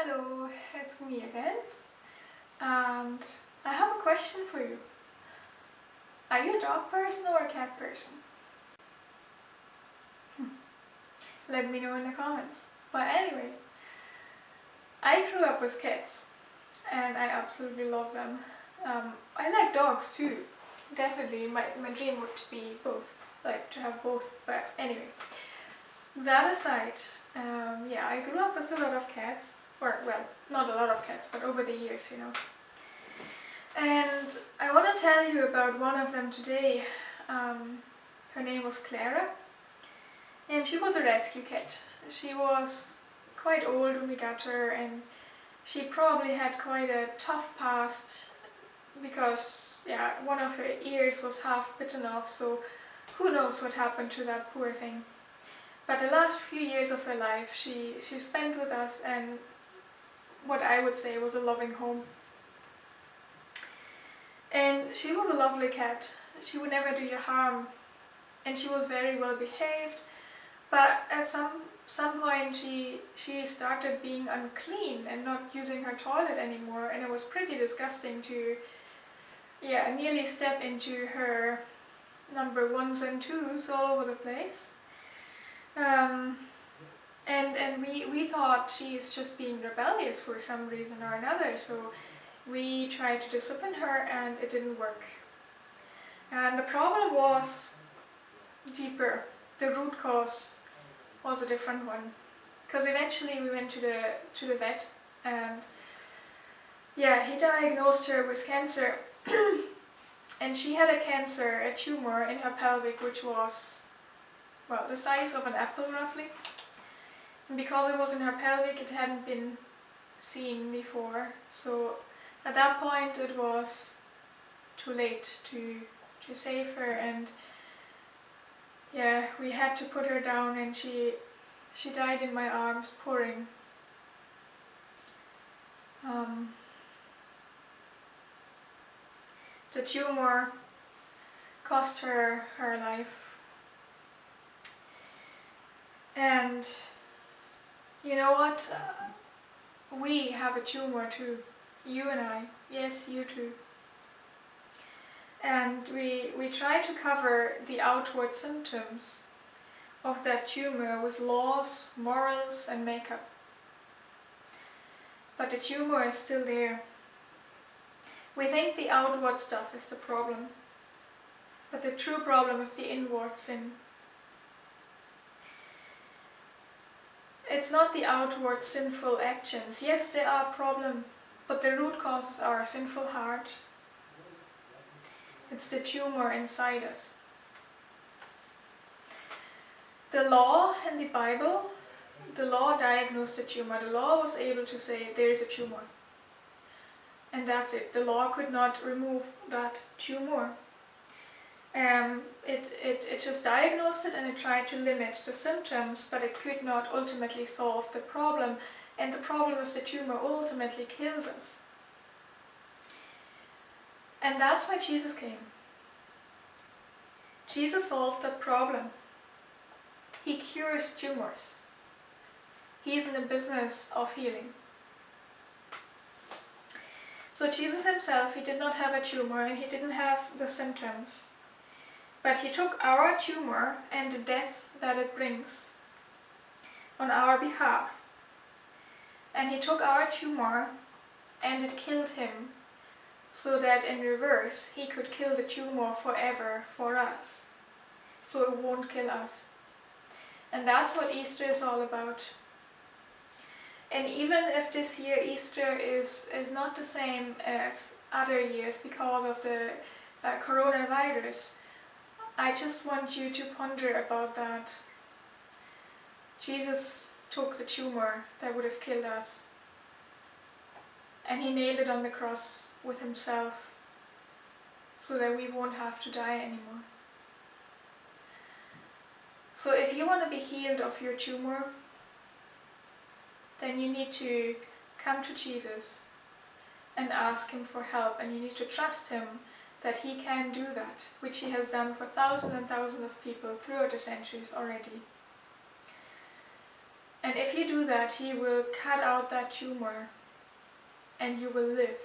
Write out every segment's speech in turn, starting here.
Hello, it's me again, and I have a question for you. Are you a dog person or a cat person? Let me know in the comments. But anyway, I grew up with cats, and I absolutely love them. I like dogs too. Definitely, my dream would be both, like to have both. But anyway, that aside, I grew up with a lot of cats. Or, well, not a lot of cats, but over the years, you know. And I want to tell you about one of them today. Her name was Clara, and she was a rescue cat. She was quite old when we got her, and she probably had quite a tough past because, one of her ears was half bitten off, so who knows what happened to that poor thing. But the last few years of her life she spent with us, and what I would say was a loving home. And she was a lovely cat. She would never do you harm, and she was very well behaved. But at some point she started being unclean and not using her toilet anymore, and it was pretty disgusting to nearly step into her number 1s and 2s all over the place. And we thought she is just being rebellious for some reason or another, so we tried to discipline her and it didn't work. And the problem was deeper. The root cause was a different one. Because eventually we went to the vet, and he diagnosed her with cancer. And she had a tumor in her pelvic, which was, well, the size of an apple roughly. And because it was in her pelvic, it hadn't been seen before. So at that point it was too late to save her, and we had to put her down, and she died in my arms, pouring. The tumor cost her life. And you know what? We have a tumor too. You and I. Yes, you too. And we try to cover the outward symptoms of that tumor with laws, morals and makeup. But the tumor is still there. We think the outward stuff is the problem, but the true problem is the inward sin. It's not the outward sinful actions. Yes, they are a problem, but the root causes are a sinful heart. It's the tumor inside us. The law in the Bible, the law diagnosed the tumor. The law was able to say there is a tumor. And that's it. The law could not remove that tumor. It just diagnosed it, and it tried to limit the symptoms, but it could not ultimately solve the problem. And the problem is the tumor ultimately kills us. And that's why Jesus came. Jesus solved the problem. He cures tumors. He's in the business of healing. So Jesus himself, he did not have a tumor, and he didn't have the symptoms. But he took our tumor and the death that it brings on our behalf. And he took our tumor and it killed him, so that in reverse he could kill the tumor forever for us. So it won't kill us. And that's what Easter is all about. And even if this year Easter is not the same as other years because of the coronavirus, I just want you to ponder about that. Jesus took the tumor that would have killed us, and he nailed it on the cross with himself, so that we won't have to die anymore. So if you want to be healed of your tumor, then you need to come to Jesus and ask him for help, and you need to trust him that he can do that, which he has done for thousands and thousands of people throughout the centuries already. And if you do that, He will cut out that tumor and you will live.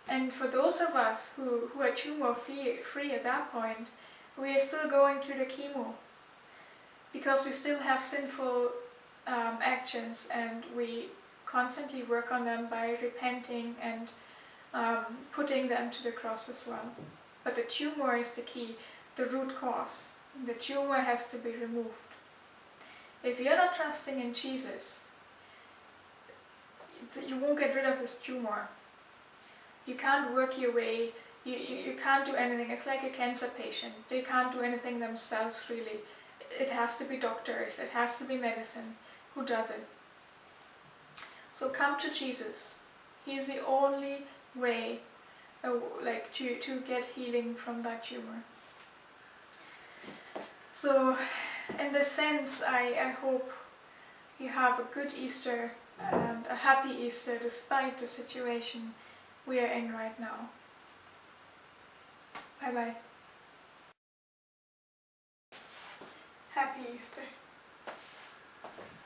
And for those of us who are tumor free at that point, we are still going through the chemo because we still have sinful actions, and we constantly work on them by repenting and putting them to the cross as well. But the tumor is the key, the root cause. The tumor has to be removed. If you're not trusting in Jesus, you won't get rid of this tumor. You can't work your way, you can't do anything. It's like a cancer patient. They can't do anything themselves really. It has to be doctors, it has to be medicine. Who does it? So come to Jesus. He's the only way to get healing from that tumor. So in this sense, I hope you have a good Easter and a happy Easter despite the situation we are in right now. Bye bye. Happy Easter.